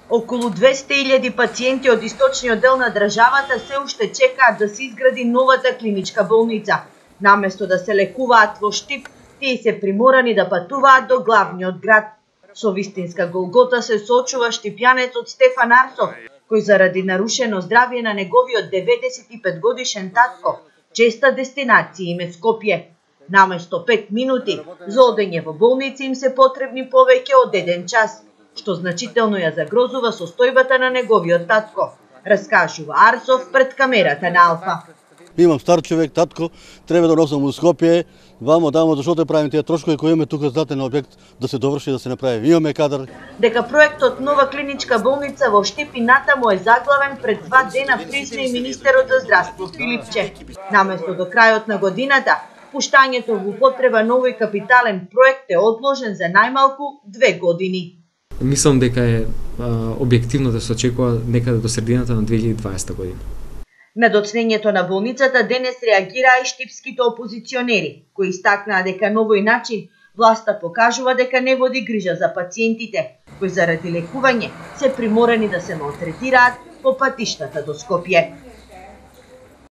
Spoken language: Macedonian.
Околу 200.000 пациенти од источниот дел на државата се уште чекаат да се изгради новата клиничка болница. Наместо да се лекуваат во Штип, тие се приморани да патуваат до главниот град. Со вистинска голгота се соочува штипјанецот Стефан Арсов, кој заради нарушено здравје на неговиот 95 годишен татко, честа дестинација им е Скопје. Наместо 5 минути, за одење во болница им се потребни повеќе од 1 час, што значително ја загрозува состојбата на неговиот татко, раскажува Арсов пред камерата на Алфа. Имам стар човек, татко, треба да носам у Скопје, вамо тамо, зашто правиме тие трошкови кои имаме тука здатен објект да се доврши, да се направи. Имаме кадар. Дека проектот нова клиничка болница во Штип и натаму е заглавен, пред 2 дена призна и министерот за здравство Филипче. Наместо до крајот на годината, пуштањето во употреба новој капитален проект е одложен за најмалку 2 години. Мислам дека е објективно да се очекува некаде до средината на 2020 година. На доцнењето на болницата денес реагираа и штипските опозиционери, кои истакнаа дека на овој начин власта покажува дека не води грижа за пациентите, кои заради лекување се приморани да се малтретираат по патиштата до Скопје.